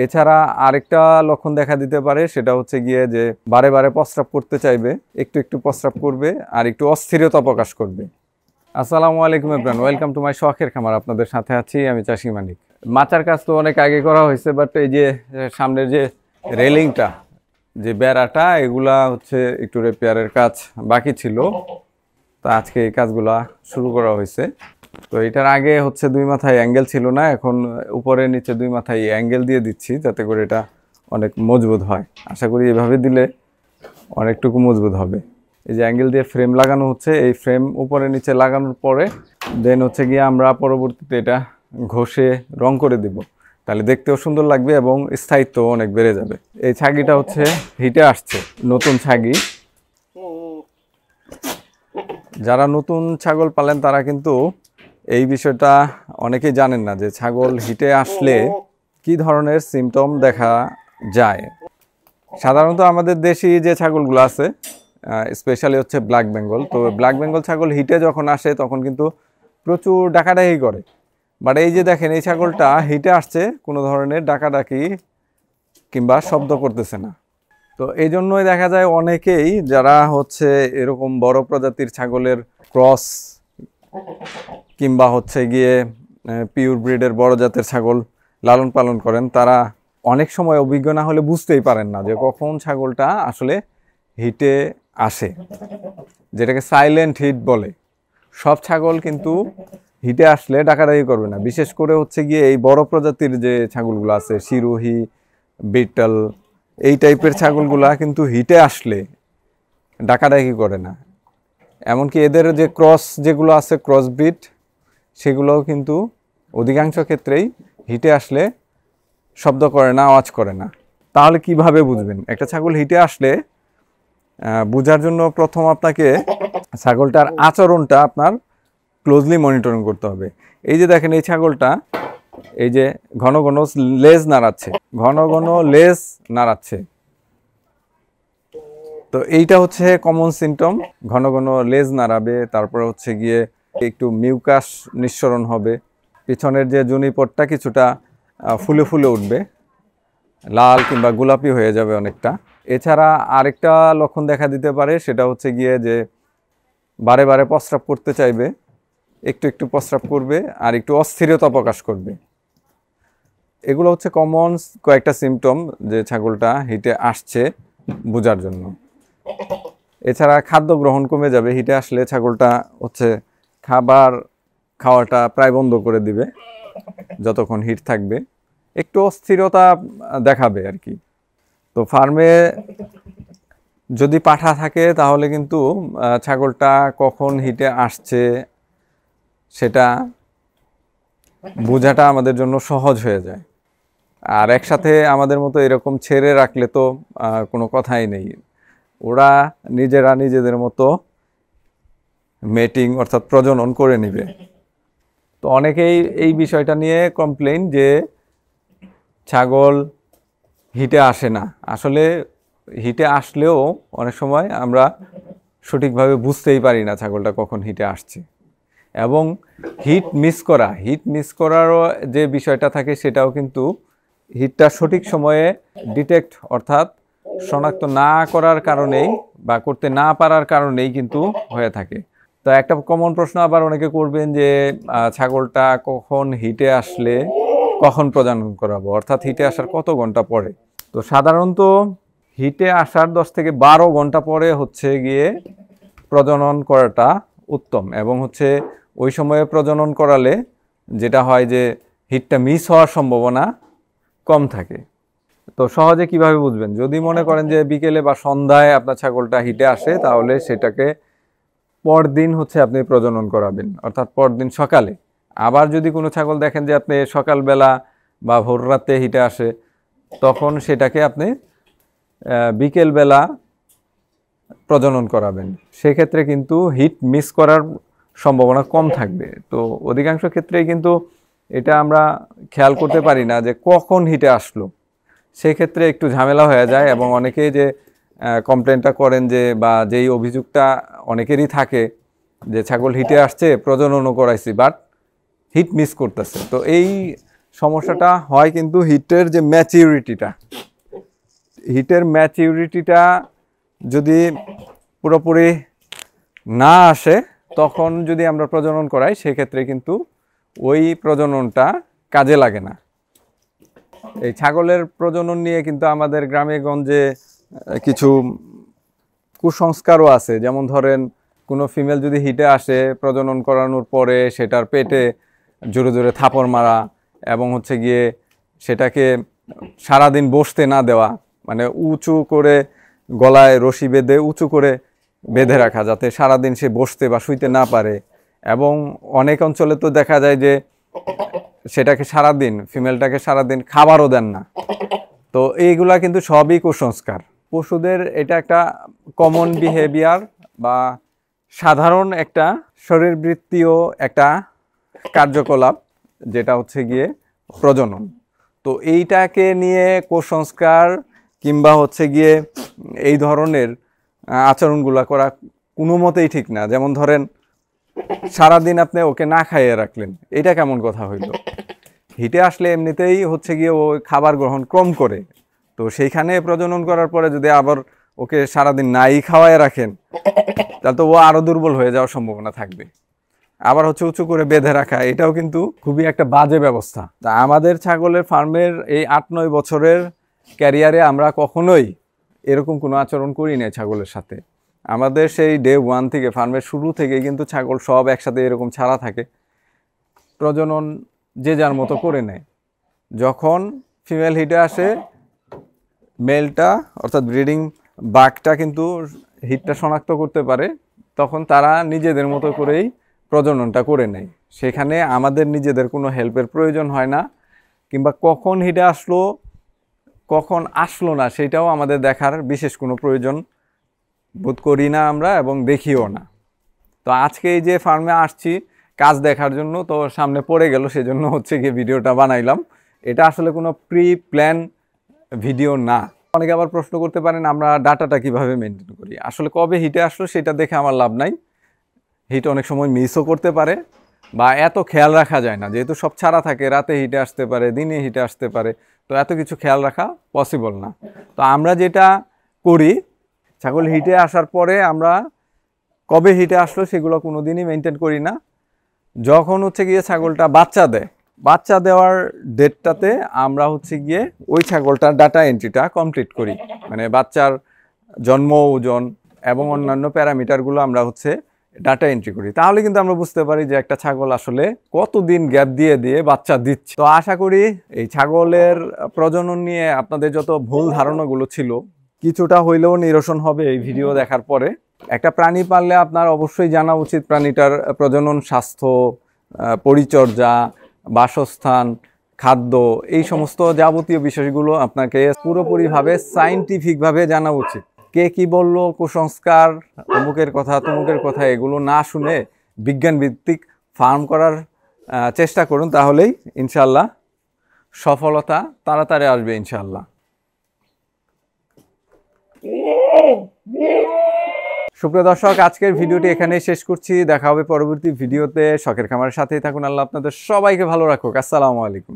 এছাড়া আরেকটা লক্ষণ দেখা দিতে পারে, সেটা হচ্ছে গিয়ে যে বারে বারে প্রস্রাব করতে চাইবে, একটু একটু প্রস্রাব করবে আর একটু অস্থিরতা প্রকাশ করবে। আসসালামু আলাইকুম এভরিওয়ান, ওয়েলকাম টু মাই শখের খামার। আপনাদের সাথে আছি আমি চাষি মানিক। মাচার কাজ তো অনেক আগে করা হয়েছে, বাট এই যে সামনের যে রেলিংটা, যে বেড়াটা, এগুলা হচ্ছে একটু রিপেয়ারের কাজ বাকি ছিল। তো আজকে এই কাজগুলা শুরু করা হয়েছে। তো এটার আগে হচ্ছে দুই মাথায় অ্যাঙ্গেল ছিল না, এখন উপরে নিচে দুই মাথায় অ্যাঙ্গেল দিয়ে দিচ্ছি যাতে করে এটা অনেক মজবুত হয়। আশা করি এভাবে দিলে অনেকটুকু মজবুত হবে। এই যে অ্যাঙ্গেল দিয়ে ফ্রেম লাগানো হচ্ছে, এই ফ্রেম উপরে নিচে লাগানোর পরে দেন হচ্ছে গিয়ে আমরা পরবর্তীতে এটা ঘষে রং করে দিব, তাহলে দেখতেও সুন্দর লাগবে এবং স্থায়িত্ব অনেক বেড়ে যাবে। এই ছাগিটা হচ্ছে হিটে আসছে, নতুন ছাগি। যারা নতুন ছাগল পালেন তারা কিন্তু এই বিষয়টা অনেকেই জানেন না যে ছাগল হিটে আসলে কি ধরনের সিমটম দেখা যায়। সাধারণত আমাদের দেশি যে ছাগলগুলো আছে, স্পেশালি হচ্ছে ব্ল্যাক বেঙ্গল, তো ব্ল্যাক বেঙ্গল ছাগল হিটে যখন আসে তখন কিন্তু প্রচুর ডাকাডাকি করে। বাট এই যে দেখেন, এই ছাগলটা হিটে আসছে, কোনো ধরনের ডাকাডাকি কিংবা শব্দ করতেছে না। তো এই জন্যই দেখা যায় অনেকেই যারা হচ্ছে এরকম বড় প্রজাতির ছাগলের ক্রস কিংবা হচ্ছে গিয়ে পিওর ব্রিডের বড় জাতের ছাগল লালন পালন করেন, তারা অনেক সময় অভিজ্ঞ না হলে বুঝতেই পারেন না যে কখন ছাগলটা আসলে হিটে আসে, যেটাকে সাইলেন্ট হিট বলে। সব ছাগল কিন্তু হিটে আসলে ডাকাডাকি করবে না। বিশেষ করে হচ্ছে গিয়ে এই বড় প্রজাতির যে ছাগলগুলো আছে, সিরোহি, বিটল, এই টাইপের ছাগলগুলা কিন্তু হিটে আসলে ডাকাডাকি করে না। এমনকি এদের যে ক্রস যেগুলো আছে, ক্রস ব্রিড, সেগুলোও কিন্তু অধিকাংশ ক্ষেত্রেই হিটে আসলে শব্দ করে না, আওয়াজ করে না। তাহলে কিভাবে বুঝবেন একটা ছাগল হিটে আসলে? বোঝার জন্য প্রথম আপনাকে ছাগলটার আচরণটা আপনার ক্লোজলি মনিটরিং করতে হবে। এই যে দেখেন, এই ছাগলটা এই যে ঘন ঘন লেজ নাড়াচ্ছে, ঘন ঘন লেজ নাড়াচ্ছে। তো এইটা হচ্ছে কমন সিমটম। ঘন ঘন লেজ নাড়াবে, তারপরে হচ্ছে গিয়ে একটু মিউকাস নিঃসরণ হবে, পিছনের যে জুনিপটটা কিছুটা ফুলে ফুলে উঠবে, লাল কিংবা গোলাপি হয়ে যাবে অনেকটা। এছাড়া আরেকটা লক্ষণ দেখা দিতে পারে, সেটা হচ্ছে গিয়ে যে বারে বারে প্রস্রাব করতে চাইবে, একটু একটু প্রস্রাব করবে আর একটু অস্থিরতা প্রকাশ করবে। এগুলো হচ্ছে কমন কয়েকটা সিমটম যে ছাগলটা হিটে আসছে বোঝার জন্য। এছাড়া খাদ্য গ্রহণ কমে যাবে, হিটে আসলে ছাগলটা হচ্ছে খাবার খাওয়াটা প্রায় বন্ধ করে দিবে যতক্ষণ হিট থাকবে, একটু অস্থিরতা দেখাবে আর কি। তো ফার্মে যদি পাঠা থাকে তাহলে কিন্তু ছাগলটা কখন হিটে আসছে সেটা বোঝাটা আমাদের জন্য সহজ হয়ে যায়। আর একসাথে আমাদের মতো এরকম ছেড়ে রাখলে তো কোনো কথাই নেই, ওরা নিজেরা নিজেদের মতো মেটিং অর্থাৎ প্রজনন করে নেবে। তো অনেকেই এই বিষয়টা নিয়ে কমপ্লেইন যে ছাগল হিটে আসে না। আসলে হিটে আসলেও অনেক সময় আমরা সঠিকভাবে বুঝতেই পারি না ছাগলটা কখন হিটে আসছে। এবং হিট মিস করারও যে বিষয়টা থাকে, সেটাও কিন্তু হিটটা সঠিক সময়ে ডিটেক্ট অর্থাৎ শনাক্ত না করার কারণেই বা করতে না পারার কারণেই কিন্তু হয়ে থাকে। তো একটা কমন প্রশ্ন আবার অনেকে করবেন যে ছাগলটা কখন হিটে আসলে কখন প্রজনন করাবো, অর্থাৎ হিটে আসার কত ঘন্টা পরে। তো সাধারণত হিটে আসার 10 থেকে 12 ঘন্টা পরে হচ্ছে গিয়ে প্রজনন করাটা উত্তম। এবং হচ্ছে ওই সময়ে প্রজনন করালে যেটা হয় যে হিটটা মিস হওয়ার সম্ভাবনা কম থাকে। তো সহজে কিভাবে বুঝবেন? যদি মনে করেন যে বিকেলে বা সন্ধ্যায় আপনার ছাগলটা হিটে আসে, তাহলে সেটাকে পরদিন হচ্ছে আপনি প্রজনন করাবেন, অর্থাৎ পরদিন সকালে। আবার যদি কোনো ছাগল দেখেন যে আপনি সকালবেলা বা ভোর রাতে হিটে আসে, তখন সেটাকে আপনি বিকেলবেলা প্রজনন করাবেন। সেক্ষেত্রে কিন্তু হিট মিস করার সম্ভাবনা কম থাকবে। তো অধিকাংশ ক্ষেত্রেই কিন্তু এটা আমরা খেয়াল করতে পারি না যে কখন হিটে আসলো, সেক্ষেত্রে একটু ঝামেলা হয়ে যায়। এবং অনেকেই যে কমপ্লেনটা করেন যে, বা যেই অভিযোগটা অনেকেরই থাকে যে ছাগল হিটে আসছে, প্রজননও করাইছি, বাট হিট মিস করতেছে। তো এই সমস্যাটা হয় কিন্তু হিটের যে ম্যাচিউরিটিটা যদি পুরোপুরি না আসে, তখন যদি আমরা প্রজনন করাই সেক্ষেত্রে কিন্তু ওই প্রজননটা কাজে লাগে না। এই ছাগলের প্রজনন নিয়ে কিন্তু আমাদের গ্রামে গঞ্জে কিছু কুসংস্কারও আছে। যেমন ধরেন, কোনো ফিমেল যদি হিটে আসে প্রজনন করানোর পরে সেটার পেটে জোরে জোরে থাপড় মারা, এবং হচ্ছে গিয়ে সেটাকে সারাদিন বসতে না দেওয়া, মানে উঁচু করে গলায় রশি বেঁধে উঁচু করে বেঁধে রাখা, যাতে সারাদিন সে বসতে বা শুইতে না পারে। এবং অনেক অঞ্চলে তো দেখা যায় যে সেটাকে সারাদিন, ফিমেলটাকে সারাদিন খাবারও দেন না। তো এইগুলা কিন্তু সবই কুসংস্কার। পশুদের এটা একটা কমন বিহেভিয়ার বা সাধারণ একটা শরীরবৃত্তীয় একটা কার্যকলাপ, যেটা হচ্ছে গিয়ে প্রজনন। তো এইটাকে নিয়ে কুসংস্কার কিংবা হচ্ছে গিয়ে এই ধরনের আচরণগুলো করা কোনো মতেই ঠিক না। যেমন ধরেন, সারাদিন আপনি ওকে না খাইয়ে রাখলেন, এটা কেমন কথা হইল? হিটে আসলে এমনিতেই হচ্ছে গিয়ে ও খাবার গ্রহণ কম করে, তো সেইখানে প্রজনন করার পরে যদি আবার ওকে সারাদিন নাই খাওয়ায় রাখেন, তাহলে তো ও আরো দুর্বল হয়ে যাওয়ার সম্ভাবনা থাকবে। আবার হচ্ছে উঁচু করে বেঁধে রাখা, এটাও কিন্তু খুবই একটা বাজে ব্যবস্থা। তা আমাদের ছাগলের ফার্মের এই 8-9 বছরের ক্যারিয়ারে আমরা কখনোই এরকম কোনো আচরণ করি নাই ছাগলের সাথে। আমাদের সেই ডে 1 থেকে, ফার্মের শুরু থেকে কিন্তু ছাগল সব একসাথে এরকম ছাড়া থাকে, প্রজনন যে যার মতো করে নেয়। যখন ফিমেল হিটে আসে, মেলটা অর্থাৎ ব্রিডিং বাঘটা কিন্তু হিটটা শনাক্ত করতে পারে, তখন তারা নিজেদের মতো করেই প্রজননটা করে নেয়। সেখানে আমাদের নিজেদের কোনো হেল্পের প্রয়োজন হয় না, কিংবা কখন হিটে আসলো কখন আসলো না সেটাও আমাদের দেখার বিশেষ কোনো প্রয়োজন বোধ করি না আমরা, এবং দেখিও না। তো আজকে এই যে ফার্মে আসছি কাজ দেখার জন্য, তো সামনে পড়ে গেল, সেজন্য হচ্ছে গিয়ে ভিডিওটা বানাইলাম। এটা আসলে কোনো প্রি প্ল্যান ভিডিও না। অনেকে আবার প্রশ্ন করতে পারেন আমরা ডাটাটা কিভাবে মেনটেন করি। আসলে কবে হিটে আসলো সেটা দেখে আমার লাভ নাই। হিট অনেক সময় মিসও করতে পারে, বা এত খেয়াল রাখা যায় না, যেহেতু সব ছাড়া থাকে, রাতে হিটে আসতে পারে, দিনে হিটে আসতে পারে, তো এত কিছু খেয়াল রাখা পসিবল না। তো আমরা যেটা করি, ছাগল হিটে আসার পরে আমরা কবে হিটে আসলো সেগুলো কোনো দিনই মেনটেন করি না। যখন হচ্ছে গিয়ে ছাগলটা বাচ্চা দেওয়ার ডেটটাতে আমরা হচ্ছে গিয়ে ওই ছাগলটার ডাটা এন্ট্রিটা কমপ্লিট করি, মানে বাচ্চার জন্ম, ওজন এবং অন্যান্য প্যারামিটারগুলো আমরা হচ্ছে ডাটা এন্ট্রি করি। তাহলে কিন্তু আমরা বুঝতে পারি যে একটা ছাগল আসলে কতদিন গ্যাপ দিয়ে দিয়ে বাচ্চা দিচ্ছে। তো আশা করি এই ছাগলের প্রজনন নিয়ে আপনাদের যত ভুল ধারণাগুলো ছিল কিছুটা হইলেও নিরসন হবে এই ভিডিও দেখার পরে। একটা প্রাণী পাললে আপনার অবশ্যই জানা উচিত প্রাণীটার প্রজনন, স্বাস্থ্য, পরিচর্যা, বাসস্থান, খাদ্য, এই সমস্ত যাবতীয় বিষয়গুলো আপনাকে পুরোপুরিভাবে সায়েন্টিফিকভাবে জানা উচিত। কে কি বললো, কুসংস্কার, অমুকের কথা তমুকের কথা, এগুলো না শুনে বিজ্ঞান ভিত্তিক ফার্ম করার চেষ্টা করুন, তাহলেই ইনশাল্লাহ সফলতা তাড়াতাড়ি আসবে ইনশাল্লাহ। সুপ্রিয় দর্শক, আজকের ভিডিওটি এখানেই শেষ করছি। দেখা হবে পরবর্তী ভিডিওতে। শখের খামারের সাথেই থাকুন। আল্লাহ আপনাদের সবাইকে ভালো রাখুক। আসসালামু আলাইকুম।